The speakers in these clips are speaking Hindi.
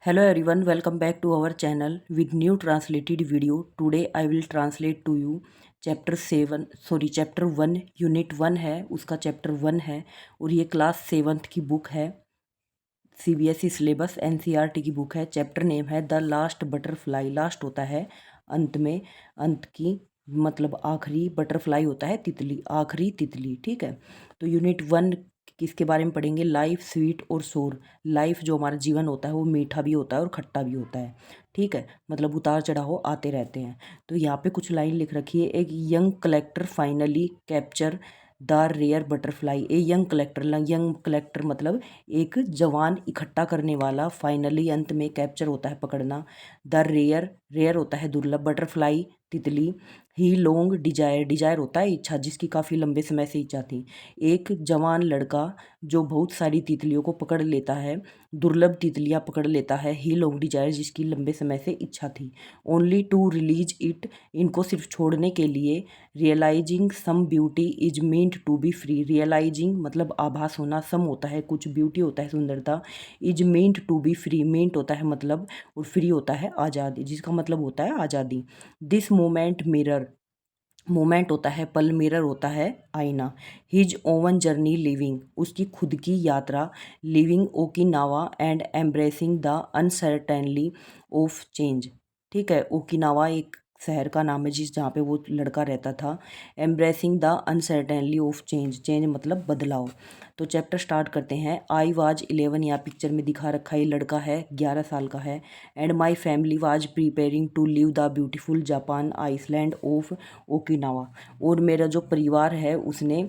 Hello everyone, welcome back to our channel with new translated video. Today I will translate to you chapter 1 unit 1 है, उसका चैप्टर 1 है और ये क्लास 7th की बुक है। सीबीएसई सिलेबस एनसीईआरटी की बुक है। चैप्टर नेम है द लास्ट बटरफ्लाई। लास्ट होता है अंत में, अंत की मतलब आखिरी, बटरफ्लाई होता है तितली, आखिरी तितली। ठीक है, तो यूनिट 1 किसके बारे में पढ़ेंगे? लाइफ स्वीट और सोर। लाइफ जो हमारा जीवन होता है वो मीठा भी होता है और खट्टा भी होता है। ठीक है, मतलब उतार चढ़ाव आते रहते हैं। तो यहाँ पे कुछ लाइन लिख रखी है। एक young collector finally capture the rare butterfly. A young collector, young collector मतलब एक जवान इकट्ठा करने वाला, फाइनली अंत में, कैप्चर होता है पकड़ना, द रेयर, रेयर होता है दुर्लभ, बटरफ्लाई तितली, ही लॉन्ग डिजायर, डिजायर होता है इच्छा, जिसकी काफ़ी लंबे समय से इच्छा थी। एक जवान लड़का जो बहुत सारी तितलियों को पकड़ लेता है, दुर्लभ तितलियां पकड़ लेता है, ही लॉन्ग डिजायर, जिसकी लंबे समय से इच्छा थी, ओनली टू रिलीज इट, इनको सिर्फ छोड़ने के लिए, realising some beauty is meant to be free, realising मतलब आभास होना, सम होता है कुछ, ब्यूटी होता है सुंदरता, is meant to be free, meant होता है मतलब और फ्री होता है आज़ादी, जिसका मतलब होता है आज़ादी। दिस मोमेंट मिरर, मोमेंट होता है पल, मिरर होता है आईना। हिज ओवन जर्नी लिविंग, उसकी खुद की यात्रा, living Okinawa and embracing the uncertainly of change. ठीक है, ओकिनावा एक शहर का नाम है जहाँ पे वो लड़का रहता था। Embracing the uncertainly of change, change मतलब बदलाव। तो चैप्टर स्टार्ट करते हैं। आई वाज 11, यहाँ पिक्चर में दिखा रखा है, ये लड़का है 11 साल का है। And my family was preparing to leave the beautiful Japan island of Okinawa, और मेरा जो परिवार है उसने,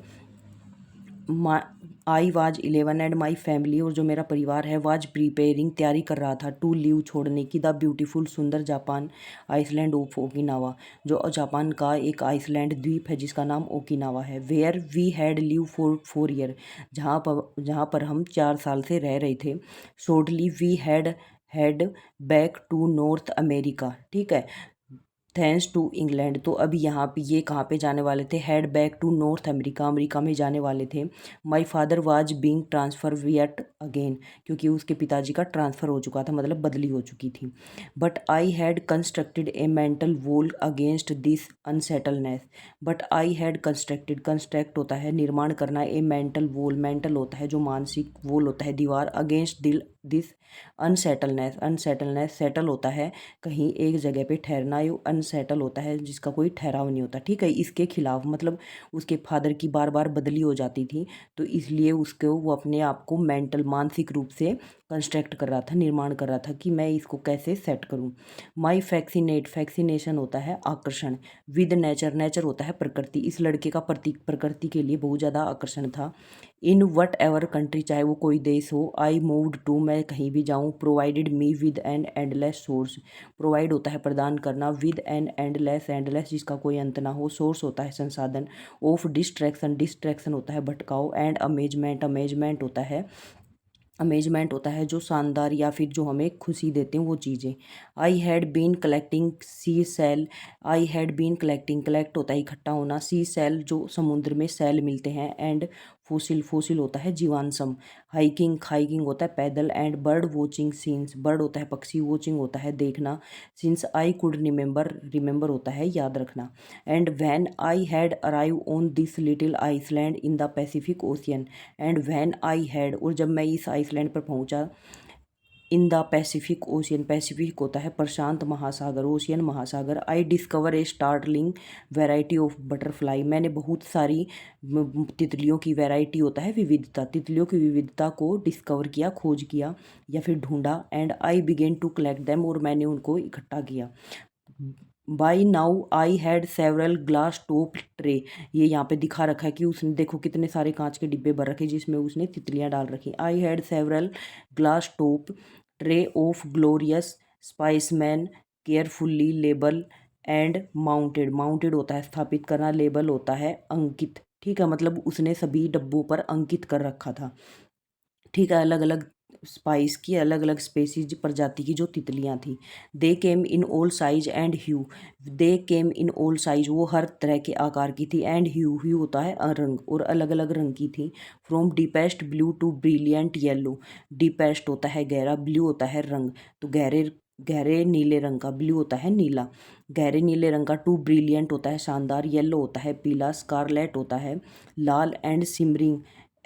I was 11 and my family, और जो मेरा परिवार है, वाज प्रिपेयरिंग तैयारी कर रहा था, टू लीव छोड़ने की, द ब्यूटीफुल सुंदर जापान आइसलैंड ऑफ ओकिनावा, जो जापान का एक आइसलैंड द्वीप है जिसका नाम ओकिनावा है। Where we had live for 4 year, जहाँ पर हम 4 साल से रह रहे थे। Shortly we had head back to North America. ठीक है, थैंक्स टू इंग्लैंड, तो अभी यहाँ पे ये कहाँ पे जाने वाले थे? Head back to North America, America में जाने वाले थे। My father was being transfer yet again, क्योंकि उसके पिताजी का ट्रांसफ़र हो चुका था, मतलब बदली हो चुकी थी। But I had constructed a mental wall against this unsettledness, but I had constructed, construct होता है निर्माण करना, ए मेंटल वॉल, मेंटल होता है जो मानसिक, वॉल होता है दीवार, अगेंस्ट दिस अनसेटलनेस, अनसेटलनेस सेटल होता है कहीं एक जगह पे ठहरना, ये अनसेटल होता है जिसका कोई ठहराव नहीं होता। ठीक है, इसके खिलाफ मतलब उसके फादर की बार बार बदली हो जाती थी, तो इसलिए उसको वो अपने आप को मेंटल, मानसिक रूप से कंस्ट्रक्ट कर रहा था, निर्माण कर रहा था कि मैं इसको कैसे सेट करूं। माई फैक्सीनेट, फैक्सीनेशन होता है आकर्षण, विद नेचर, नेचर होता है प्रकृति, इस लड़के का प्रतीक प्रकृति के लिए बहुत ज़्यादा आकर्षण था। इन वट एवर कंट्री, चाहे वो कोई देश हो, आई मूव्ड टू, मैं कहीं भी जाऊँ, provided me with an endless source, provide होता है प्रदान करना, विद एन एंडलेस, एंडलेस जिसका कोई अंत ना हो, सोर्स होता है संसाधन, ऑफ डिस्ट्रैक्शन, डिस्ट्रैक्शन होता है भटकाव, एंड अमेजमेंट, अमेजमेंट होता है, अमेजमेंट होता है जो शानदार या फिर जो हमें खुशी देते हैं वो चीज़ें। I had been collecting seashell, I had been collecting, collect होता है इकट्ठा होना, सी सेल जो समुद्र में सेल मिलते हैं, एंड फोसिल, फोसिल होता है जीवांशम, हाइकिंग, हाइकिंग होता है पैदल, and bird watching scenes, bird होता है पक्षी, वॉचिंग होता है देखना, since I could remember, remember होता है याद रखना, and when I had arrive on this little island in the Pacific ocean, and when I had, और जब मैं इस आइसलैंड पर पहुंचा, in the Pacific ocean, Pacific होता है प्रशांत महासागर, ओशियन महासागर, I discover a startling variety of butterfly, मैंने बहुत सारी तितलियों की, वैरायटी होता है विविधता, तितलियों की विविधता को डिस्कवर किया, खोज किया या फिर ढूंढा, and I begin to collect them, और मैंने उनको इकट्ठा किया। By now I had several glass top tray, ये यहाँ पे दिखा रखा है कि उसने, देखो कितने सारे कांच के डिब्बे भर रखे जिसमें उसने तितलियाँ डाल रखी। I had several glass top tray of glorious specimens, carefully label and mounted, mounted होता है स्थापित करना, लेबल होता है अंकित। ठीक है, मतलब उसने सभी डब्बों पर अंकित कर रखा था। ठीक है, अलग अलग स्पाइस की अलग अलग स्पेसीज प्रजाति की जो तितलियां थी। They came in all size and hue, they came in all size वो हर तरह के आकार की थी, एंड ह्यू ह्यू होता है रंग, और अलग अलग रंग की थी। From deepest blue to brilliant yellow, deepest होता है गहरा, ब्लू होता है रंग, तो गहरे गहरे नीले रंग का, ब्लू होता है नीला, गहरे नीले रंग का। टू ब्रिलियंट होता है शानदार, येलो होता है पीला, स्कारलेट होता है लाल, एंड सिमरिंग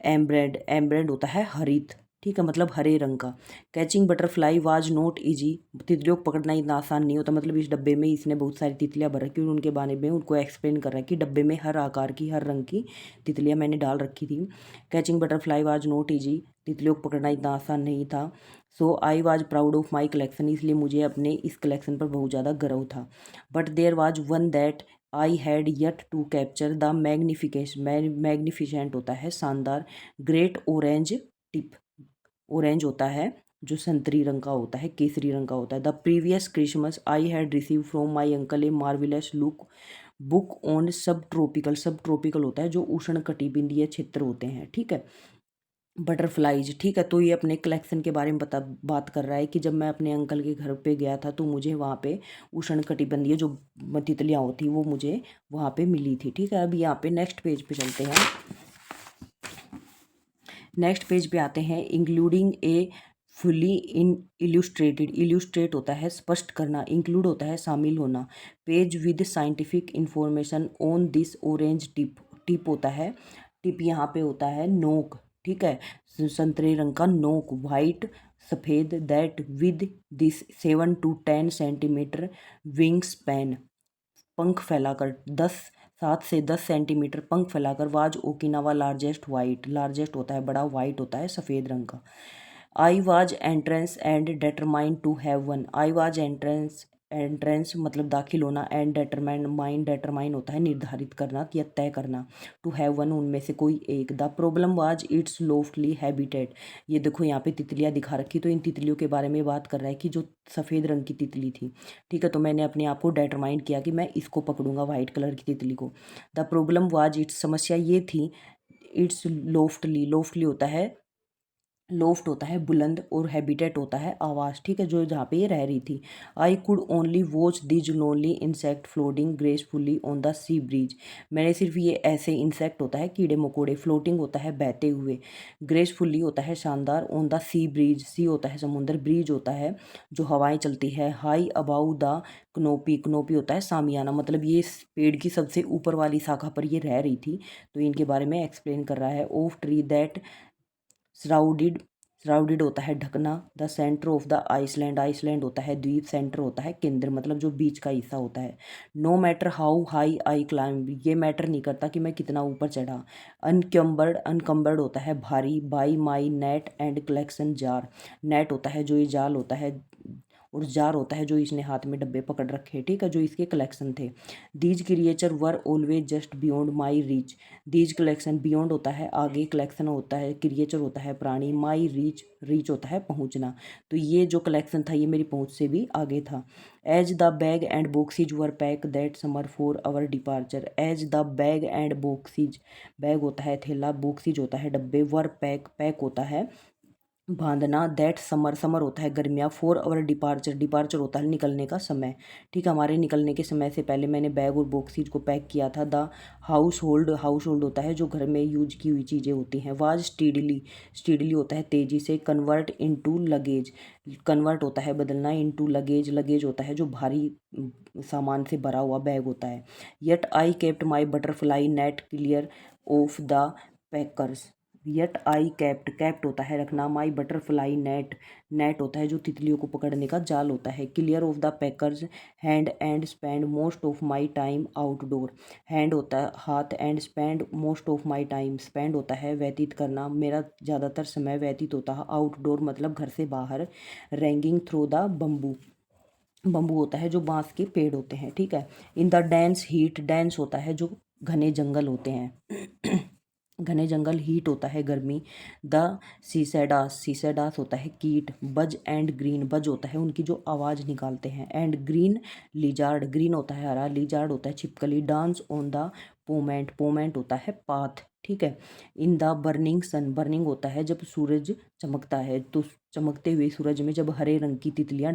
एम्ब्रेड, एम्ब्रेड होता है हरित, ठीक है, मतलब हरे रंग का। Catching butterfly was not easy, तितलियों को पकड़ना इतना आसान नहीं होता, मतलब इस डब्बे में इसने बहुत सारी तितलियां भर रखी और उनके बारे में उनको एक्सप्लेन कर रहा है कि डब्बे में हर आकार की हर रंग की तितलियां मैंने डाल रखी थी। Catching butterfly was not easy, तितलियों को पकड़ना इतना आसान नहीं था। So I was proud of my collection, इसलिए मुझे अपने इस कलेक्शन पर बहुत ज़्यादा गर्व था। But there was one that I had yet to capture the magnification, magnificent होता है शानदार, ग्रेट ऑरेंज टिप, ऑरेंज होता है जो संतरी रंग का होता है, केसरी रंग का होता है। The previous Christmas I had receive from my uncle a marvellous look book on subtropical, subtropical होता है जो उष्ण कटिबंधीय क्षेत्र होते हैं, ठीक है। बटरफ्लाइज, ठीक है, तो ये अपने कलेक्शन के बारे में बात कर रहा है कि जब मैं अपने अंकल के घर पे गया था तो मुझे वहाँ पे उष्ण कटिबंधीय जो तितलियाँ होती वो मुझे वहाँ पे मिली थी, ठीक है। अब यहाँ पे नेक्स्ट पेज पे चलते हैं। नेक्स्ट पेज पे आते हैं। Including a fully in illustrated, illustrate होता है स्पष्ट करना, इंक्लूड होता है शामिल होना, page with scientific information on this orange tip, tip होता है, टिप यहाँ पे होता है नोक, ठीक है, संतरे रंग का नोक, वाइट सफ़ेद, that with this 7 to 10 centimetre wing span, पंख फैलाकर 7 से 10 सेंटीमीटर पंख फैलाकर, was Okinawa largest white, largest होता है बड़ा, वाइट होता है सफ़ेद रंग का। I was entrance and determined to have one, I was entrance, entrance मतलब दाखिल होना, एंड डेटरमाइंड, माइंड डेटरमाइन होता है निर्धारित करना या तय करना, टू हैव वन उनमें से कोई एक। The problem was its lofty habitat, ये देखो यहाँ पे तितलियाँ दिखा रखी, तो इन तितलियों के बारे में बात कर रहा है कि जो सफ़ेद रंग की तितली थी, ठीक है, तो मैंने अपने आप को डेटरमाइन किया कि मैं इसको पकड़ूंगा वाइट कलर की तितली को। द प्रॉब्लम वाज इट्स, समस्या ये थी, इट्स लोफ्टली, लोफ्टली होता है, लोफ्ट होता है बुलंद, और हैबिटेट होता है आवास, ठीक है, जो जहाँ पे ये रह रही थी। I could only watch these lonely insect floating gracefully on the sea breeze, मैंने सिर्फ ये ऐसे इंसेक्ट होता है कीड़े मकोड़े, फ्लोटिंग होता है बहते हुए, ग्रेसफुली होता है शानदार, ऑन द सी ब्रीज, सी होता है समुद्र, ब्रीज होता है जो हवाएं चलती है, high above the canopy, canopy होता है सामियाना, मतलब ये इस पेड़ की सबसे ऊपर वाली शाखा पर ये रह रही थी, तो इनके बारे में एक्सप्लेन कर रहा है। Of tree that shrouded, shrouded होता है ढकना, the centre of the island, island होता है द्वीप, सेंटर होता है केंद्र, मतलब जो बीच का हिस्सा होता है। No matter how high I climb, ये मैटर नहीं करता कि मैं कितना ऊपर चढ़ा। अनकम्बर्ड, अनकम्बर्ड होता है भारी, by my net and collection jar, net होता है जो ये जाल होता है, और जार होता है जो इसने हाथ में डब्बे पकड़ रखे, ठीक है, जो इसके कलेक्शन थे। These creature were always just beyond my reach, these collection, beyond होता है आगे, कलेक्शन होता है, क्रिएचर होता है प्राणी, माई रीच, रीच होता है पहुंचना, तो ये जो कलेक्शन था ये मेरी पहुंच से भी आगे था। As the bag and boxes were pack that summer for our departure, as the bag and boxes, bag होता है थैला, बॉक्सीज होता है डब्बे, वर पैक, पैक होता है बांधना, दैट समर, समर होता है गर्मियाँ, फॉर आवर डिपार्चर, डिपार्चर होता है निकलने का समय, ठीक है, हमारे निकलने के समय से पहले मैंने बैग और बॉक्सीज को पैक किया था। The house hold, house hold होता है जो घर में यूज की हुई चीज़ें होती हैं। वाज स्टीडली, स्टीडली होता है तेज़ी से, कन्वर्ट इनटू लगेज, कन्वर्ट होता है बदलना, इनटू लगेज, लगेज होता है जो भारी सामान से भरा हुआ बैग होता है। Yet I kept my butterfly net clear of the packers, yet I kept, kept होता है रखना, माई बटरफ्लाई नेट, नेट होता है जो तितलियों को पकड़ने का जाल होता है, clear of the packers hand and spend most of my time outdoor, hand होता है हाथ, and spend most of my time, spend होता है व्यतीत करना, मेरा ज़्यादातर समय व्यतीत होता है आउटडोर मतलब घर से बाहर, ragging through the bamboo, bamboo होता है जो बांस के पेड़ होते हैं, ठीक है। In the dense heat, dense होता है जो घने जंगल होते हैं घने जंगल, हीट होता है गर्मी। द सीसेडास, सीसेडास होता है कीट, बज एंड ग्रीन, बज होता है उनकी जो आवाज़ निकालते हैं, एंड ग्रीन लिजार्ड, ग्रीन होता है हरा, लिजार्ड होता है छिपकली, dance on the pavement, pavement होता है पाथ, ठीक है। In the burning sun, burning होता है जब सूरज चमकता है, तो चमकते हुए सूरज में जब हरे रंग की तितलियाँ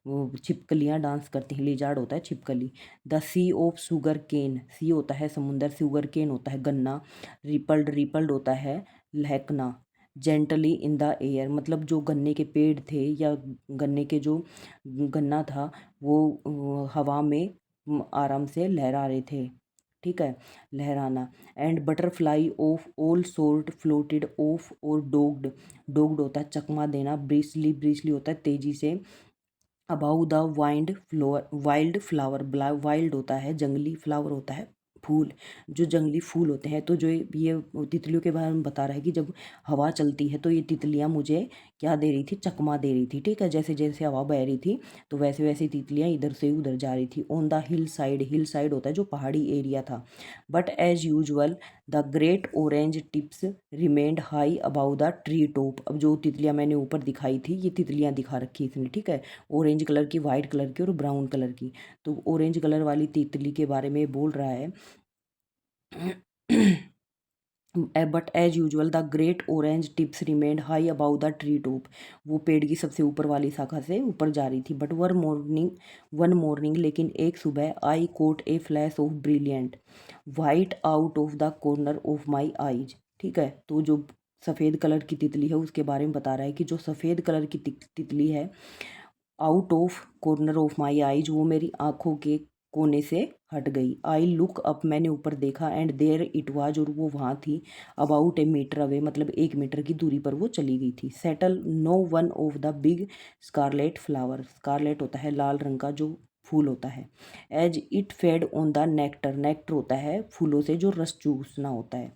वो छिपकलियाँ डांस करती हैं, लिजार्ड होता है छिपकली। The sea of sugar cane, sea होता है समुंदर, शुगर केन होता है गन्ना, रिपल्ड, रिपल्ड होता है लहकना। जेंटली इन द एयर, मतलब जो गन्ने के पेड़ थे या गन्ने के जो गन्ना था वो हवा में आराम से लहरा रहे थे, ठीक है, लहराना। And butterfly of all sort floated off और डोग्ड, डोग्ड होता है चकमा देना, ब्रीसली, ब्रीसली होता है तेजी से। About the wind floor, wild flower, wild होता है जंगली, फ्लावर होता है फूल, जो जंगली फूल होते हैं। तो जो ये तितलियों के बारे में बता रहा है कि जब हवा चलती है तो ये तितलियाँ मुझे क्या दे रही थी, चकमा दे रही थी, ठीक है। जैसे जैसे हवा बह रही थी तो वैसे वैसे तितलियाँ इधर से उधर जा रही थी। On the hill side, hill side होता है जो पहाड़ी एरिया था। But as usual the great orange tips remained high above the tree top. अब जो तितलियाँ मैंने ऊपर दिखाई थी ये तितलियाँ दिखा रखी इसने, ठीक है, ऑरेंज कलर की, वाइट कलर की और ब्राउन कलर की। तो ऑरेंज कलर वाली तितली के बारे में बोल रहा है। But as usual the great orange tips remained high above the tree top, वो पेड़ की सबसे ऊपर वाली शाखा से ऊपर जा रही थी। बट वन मॉर्निंग, लेकिन एक सुबह, I cot A flash of brilliant white out of the corner of my eyes, ठीक है। तो जो सफ़ेद कलर की तितली है उसके बारे में बता रहा है कि जो सफ़ेद कलर की तितली है, out of corner of my eyes, वो मेरी आंखों के कोने से हट गई। आई लुक अप, मैंने ऊपर देखा, एंड देयर इट वाज, और वो वहाँ थी। अबाउट ए मीटर अवे, मतलब 1 मीटर की दूरी पर वो चली गई थी। Settle no one of the big scarlet flower, scarlet होता है लाल रंग का जो फूल होता है। As it fed on the nectar, nectar होता है फूलों से जो रस चूसना होता है।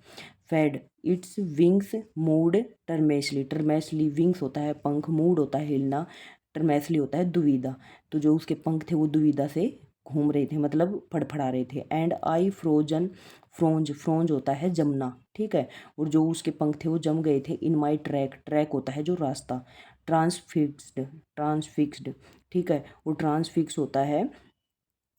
Fed its wings moved tremulously, tremulously wings होता है पंख, मूड होता है हिलना, टर्मेसली होता है दुविधा। तो जो उसके पंख थे वो दुविधा से घूम रहे थे, मतलब फड़फड़ा रहे थे। एंड आई फ्रोजन, फ्रोंज, फ्रोंज होता है जमना, ठीक है, और जो उसके पंख थे वो जम गए थे। इन माई ट्रैक, ट्रैक होता है जो रास्ता। ट्रांसफिक्स्ड, ट्रांसफिक्स्ड, ठीक है, वो ट्रांसफिक्स होता है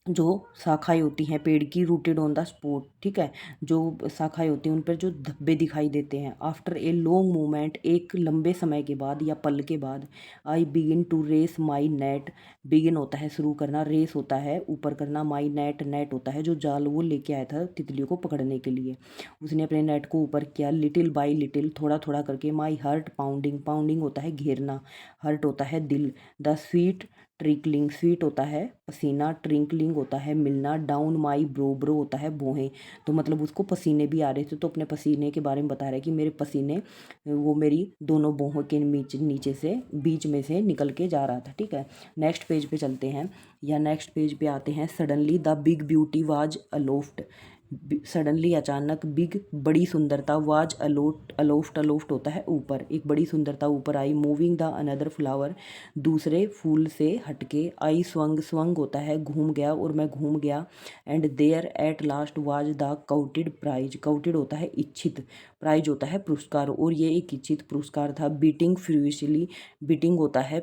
जो शाखाएं होती हैं पेड़ की, रूटेड ऑन द स्पॉट, ठीक है, जो शाखाएं होती हैं उन पर जो धब्बे दिखाई देते हैं। आफ्टर ए लॉन्ग मूवमेंट, एक लंबे समय के बाद या पल के बाद, I begin to raise my net, begin होता है शुरू करना, रेस होता है ऊपर करना, माई नेट, नेट होता है जो जाल वो लेके आया था तितलियों को पकड़ने के लिए, उसने अपने नेट को ऊपर किया। लिटिल बाई लिटिल, थोड़ा थोड़ा करके। माई हार्ट पाउंडिंग, पाउंडिंग होता है घेरना, हार्ट होता है दिल। द स्वीट ट्रिकलिंग, स्वीट होता है पसीना, ट्रिंकलिंग होता है मिलना। डाउन माई ब्रो, ब्रो होता है भौहें, तो मतलब उसको पसीने भी आ रहे थे, तो अपने पसीने के बारे में बता रहा है कि मेरे पसीने वो मेरी दोनों भौहों के नीचे नीचे से बीच में से निकल के जा रहा था, ठीक है। नेक्स्ट पेज पे चलते हैं या नेक्स्ट पेज पे आते हैं। Suddenly the big beauty was aloft, suddenly अचानक, बिग बड़ी सुंदरता, वाज अलोट, अलोफ्ट, अलोफ्ट होता है ऊपर, एक बड़ी सुंदरता ऊपर आई। मूविंग द अनदर फ्लावर, दूसरे फूल से हटके। आई स्वंग, स्वंग होता है घूम गया और मैं घूम गया। And there at last was the coveted prize, coveted होता है इच्छित, प्राइज होता है पुरस्कार, और ये एक इच्छित पुरस्कार था। बीटिंग फ्यूरियसली, बीटिंग होता है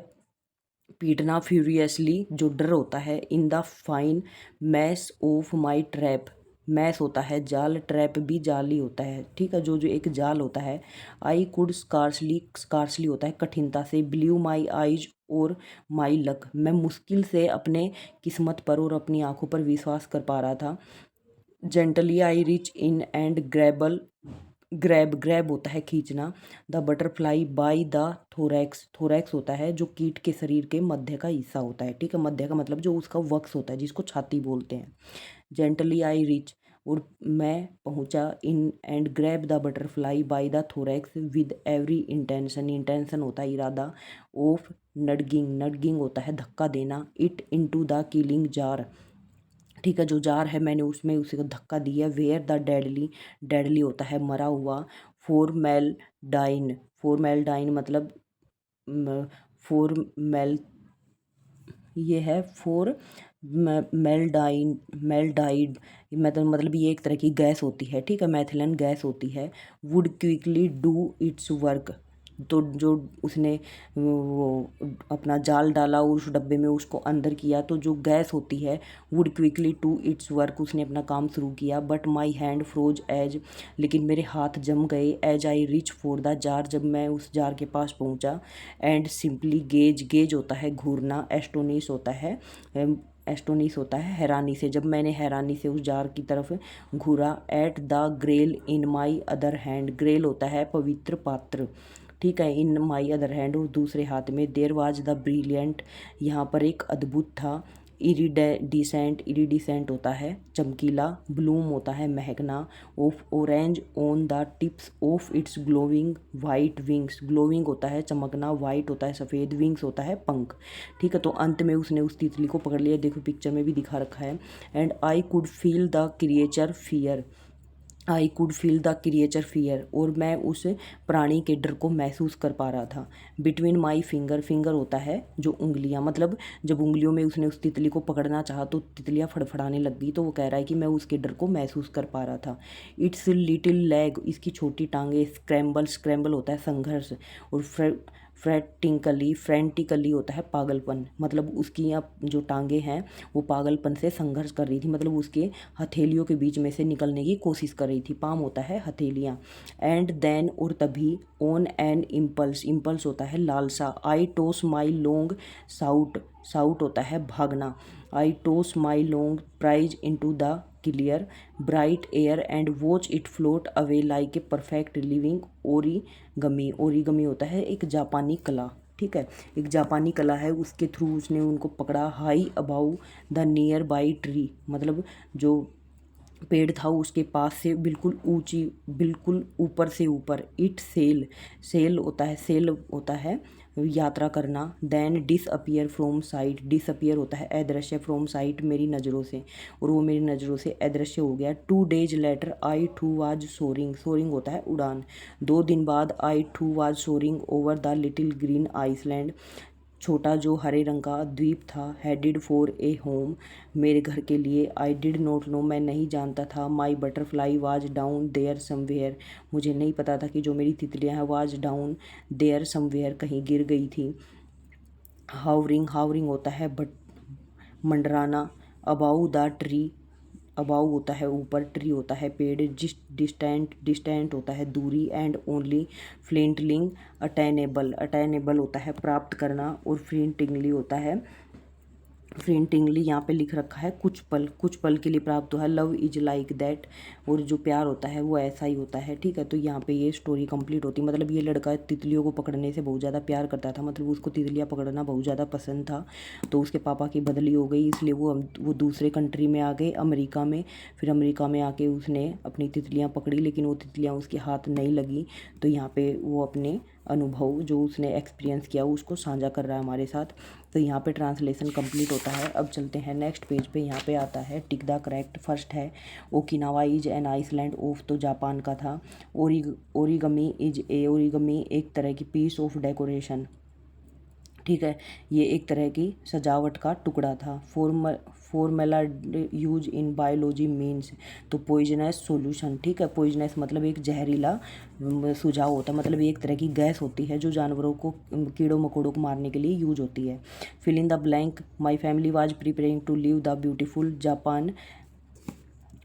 पीटना, फ्यूरियसली जो डर होता है। In the fine mesh of my trap, mesh होता है जाल, ट्रैप भी जाल ही होता है, ठीक है, जो जो एक जाल होता है। आई कुड स्कार्सली, स्कार्सली होता है कठिनता से। बिलीव माई आइज और माई लक, मैं मुश्किल से अपने किस्मत पर और अपनी आंखों पर विश्वास कर पा रहा था। Gently I reach in and grabbed, grab, grab होता है खींचना। The butterfly by the thorax, thorax होता है जो कीट के शरीर के मध्य का हिस्सा होता है, ठीक है, मध्य का मतलब जो उसका वक्स होता है जिसको छाती बोलते हैं। जेंटली आई रिच, और मैं पहुंचा। In and grab the butterfly by the thorax with every intention, intention होता है इरादा। ऑफ नडगिंग, नडगिंग होता है धक्का देना। It into the killing jar, ठीक है, जो जार है मैंने उसमें उसी को धक्का दिया। वेयर द डेडली, डेडली होता है मरा हुआ। Formaldehyde, formaldehyde मतलब फोर मेल, ये है फोर मेल्डाइन, मेल्डाइड, मतलब ये एक तरह की गैस होती है, ठीक है, मैथिलन गैस होती है। Would quickly do it's work, तो जो उसने वो अपना जाल डाला और उस डब्बे में उसको अंदर किया, तो जो गैस होती है would quickly to its work, उसने अपना काम शुरू किया। But my hand froze as, लेकिन मेरे हाथ जम गए। As I reach for the jar, जब मैं उस जार के पास पहुंचा। एंड सिंपली गेज, गेज होता है घूरना, एस्टोनिश होता है, एस्टोनिश होता है हैरानी से। जब मैंने हैरानी से उस जार की तरफ घूरा। At the grail in my other hand, grail होता है पवित्र पात्र, ठीक है, इन माई अदर हैंड, और दूसरे हाथ में। देर वाज द ब्रिलियंट, यहाँ पर एक अद्भुत था। इरिडिसेंट, इरिडिसेंट होता है चमकीला। ब्लूम होता है महकना। Of orange on the tips of its glowing white wings, glowing होता है चमकना, वाइट होता है सफ़ेद, विंग्स होता है पंख, ठीक है। तो अंत में उसने उस तितली को पकड़ लिया, देखो पिक्चर में भी दिखा रखा है। And I could feel the creature fear, I could feel the creature fear, और मैं उस प्राणी के डर को महसूस कर पा रहा था। बिटवीन माई फिंगर, फिंगर होता है जो उंगलियां, मतलब जब उंगलियों में उसने उस तितली को पकड़ना चाहा तो तितलियां फड़फड़ाने लग गई, तो वो कह रहा है कि मैं उसके डर को महसूस कर पा रहा था। इट्स लिटिल लेग, इसकी छोटी टांगे। स्क्रैम्बल, स्क्रैम्बल होता है संघर्ष, और फ्रेंटिकली होता है पागलपन, मतलब उसकी यहाँ जो टांगे हैं वो पागलपन से संघर्ष कर रही थी, मतलब उसके हथेलियों के बीच में से निकलने की कोशिश कर रही थी। पाम होता है हथेलियाँ। एंड देन, और तभी। ऑन एन इम्पल्स, इम्पल्स होता है लालसा। आई टॉस माई लॉन्ग साउट, साउट होता है भागना। I toss my long prize into the clear bright air and watch it float away like a perfect living origami. Origami होता है एक जापानी कला, ठीक है, एक जापानी कला है, उसके थ्रू उसने उनको पकड़ा। High above the near by tree, मतलब जो पेड़ था उसके पास से बिल्कुल ऊंची, बिल्कुल ऊपर से ऊपर। इट सेल, सेल होता है, सेल होता है यात्रा करना। Then disappear from sight, disappear होता है अदृश्य, फ्रॉम साइट मेरी नज़रों से, और वो मेरी नज़रों से अदृश्य हो गया। 2 days later I too was soaring, soaring होता है उड़ान। 2 दिन बाद I too was soaring over the little green island, छोटा जो हरे रंग का द्वीप था। हेडेड फॉर ए होम, मेरे घर के लिए। आई डिड नॉट नो, मैं नहीं जानता था। My butterfly was down there somewhere, मुझे नहीं पता था कि जो मेरी तितलियां हैं वाज डाउन देयर समवेयर, कहीं गिर गई थी। हावरिंग, हावरिंग होता है बट मंडराना। अबाउ द ट्री, अबाउ होता है ऊपर, ट्री होता है पेड़। डिस्टेंट, डिस्टेंट होता है दूरी। एंड ओनली फ्लिंटलिंग अटेनेबल, अटेनेबल होता है प्राप्त करना, और फ्लिंटिंगली होता है, फ्लिंटिंगली यहाँ पे लिख रखा है कुछ पल, कुछ पल के लिए प्राप्त हुआ है। लव इज लाइक दैट, और जो प्यार होता है वो ऐसा ही होता है, ठीक है। तो यहाँ पे ये स्टोरी कंप्लीट होती है, मतलब ये लड़का तितलियों को पकड़ने से बहुत ज़्यादा प्यार करता था, मतलब उसको तितलियाँ पकड़ना बहुत ज़्यादा पसंद था। तो उसके पापा की बदली हो गई, इसलिए वो दूसरे कंट्री में आ गए, अमेरिका में। फिर अमेरिका में आके उसने अपनी तितलियाँ पकड़ी, लेकिन वो तितलियाँ उसके हाथ नहीं लगी। तो यहाँ पे वो अपने अनुभव जो उसने एक्सपीरियंस किया उसको साझा कर रहा है हमारे साथ। तो यहाँ पे ट्रांसलेशन कंप्लीट होता है। अब चलते हैं नेक्स्ट पेज पे, यहाँ पे आता है टिक द करेक्ट। फर्स्ट है Okinawa is an island of, तो जापान का था। ओरिगमी इज ए, ओरिगमी एक तरह की पीस ऑफ डेकोरेशन, ठीक है, ये एक तरह की सजावट का टुकड़ा था। Formula use in biology means, तो पॉइजनस सॉल्यूशन, ठीक है, पॉइजनस मतलब एक जहरीला सुझाव होता है, मतलब एक तरह की गैस होती है जो जानवरों को, कीड़ों मकोड़ों को मारने के लिए यूज होती है। Fill in the blank, my family was preparing to leave the beautiful Japan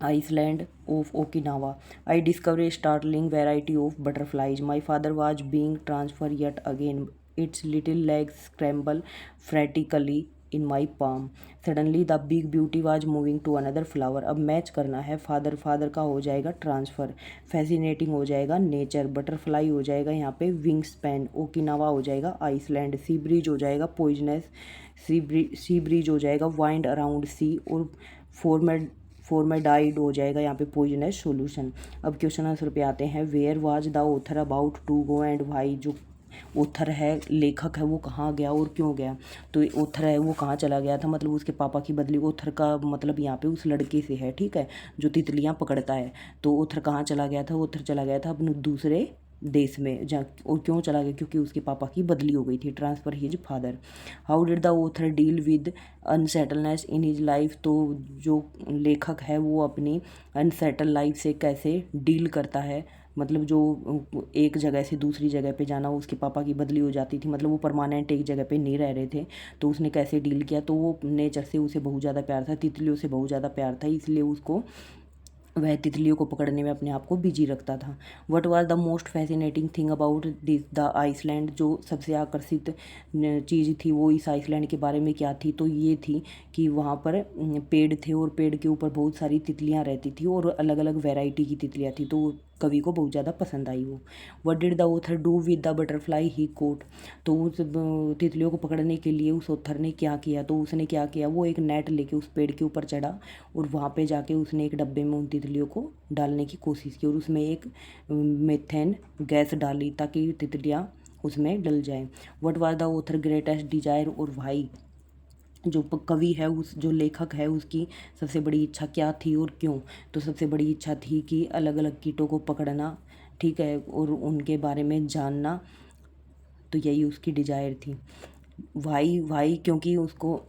island of Okinawa. I discovered a startling variety of butterflies. My father was being transferred yet again. Its little legs scramble frantically in my palm. Suddenly the big beauty was moving to another flower. अब मैच करना है, फादर, फादर का हो जाएगा ट्रांसफ़र, फैसिनेटिंग हो जाएगा नेचर, बटरफ्लाई हो जाएगा यहाँ पे विंग स्पैन, ओकिनावा हो जाएगा आइसलैंड, सी ब्रिज हो जाएगा पॉइजनस, सी ब्रिज हो जाएगा वाइंड अराउंड सी, और फॉर्मेडाइड हो जाएगा यहाँ पे पॉइजनस सॉल्यूशन। अब क्वेश्चन आंसर पे आते हैं। Where was the author about to go and why, जो ऑथर है, लेखक है, वो कहाँ गया और क्यों गया। तो ऑथर है वो कहाँ चला गया था, मतलब उसके पापा की बदली। ऑथर का मतलब यहाँ पे उस लड़के से है, ठीक है, जो तितलियाँ पकड़ता है। तो ऑथर कहाँ चला गया था, ऑथर चला गया था अपने दूसरे देश में जा, और क्यों चला गया, क्योंकि उसके पापा की बदली हो गई थी, transfer his father. How did the author deal with unsettledness in his life, तो जो लेखक है वो अपनी अनसेटल लाइफ से कैसे डील करता है, मतलब जो एक जगह से दूसरी जगह पे जाना, उसके पापा की बदली हो जाती थी, मतलब वो परमानेंट एक जगह पे नहीं रह रहे थे, तो उसने कैसे डील किया। तो वो नेचर से उसे बहुत ज़्यादा प्यार था, तितलियों से बहुत ज़्यादा प्यार था, इसलिए उसको वह तितलियों को पकड़ने में अपने आप को बिजी रखता था। What was the most fascinating thing about this the island, जो सबसे आकर्षित चीज़ थी वो इस आइसलैंड के बारे में क्या थी, तो ये थी कि वहाँ पर पेड़ थे और पेड़ के ऊपर बहुत सारी तितलियाँ रहती थी और अलग अलग वैरायटी की तितलियाँ थी, तो कवि को बहुत ज़्यादा पसंद आई वो। What did the author do with the butterfly he caught, तो उस तितलियों को पकड़ने के लिए उस ऑथर ने क्या किया, तो उसने क्या किया, वो एक नेट लेके उस पेड़ के ऊपर चढ़ा और वहाँ पे जाके उसने एक डब्बे में उन तितलियों को डालने की कोशिश की और उसमें एक मीथेन गैस डाली ताकि तितलियाँ उसमें डल जाएं। What was the author greatest desire, और भाई जो कवि है, उस जो लेखक है, उसकी सबसे बड़ी इच्छा क्या थी और क्यों, तो सबसे बड़ी इच्छा थी कि अलग अलग कीटों को पकड़ना, ठीक है, और उनके बारे में जानना, तो यही उसकी डिजायर थी। भाई भाई क्योंकि उसको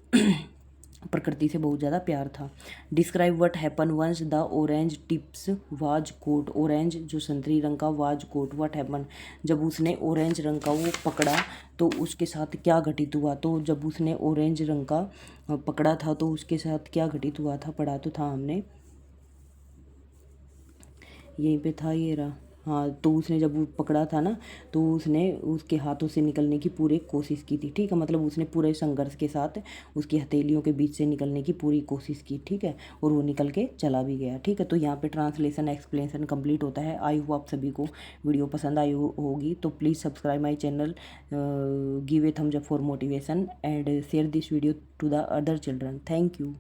प्रकृति से बहुत ज़्यादा प्यार था। Describe what happen once the orange tips was caught, orange जो संतरी रंग का वाज कोट, व्हाट हैपन, जब उसने ऑरेंज रंग का वो पकड़ा तो उसके साथ क्या घटित हुआ, तो जब उसने ऑरेंज रंग का पकड़ा था तो उसके साथ क्या घटित हुआ था, पढ़ा तो था हमने, यहीं पे था ये रहा। हाँ, तो उसने जब वो पकड़ा था ना, तो उसने उसके हाथों से निकलने की पूरी कोशिश की थी, ठीक है, मतलब उसने पूरे संघर्ष के साथ उसकी हथेलियों के बीच से निकलने की पूरी कोशिश की, ठीक है, और वो निकल के चला भी गया, ठीक है। तो यहाँ पे ट्रांसलेशन एक्सप्लेनेशन कंप्लीट होता है। आई होप आप सभी को वीडियो पसंद आई होगी, तो please subscribe my channel, give a thumbs up for motivation and share this video to the other children. Thank you.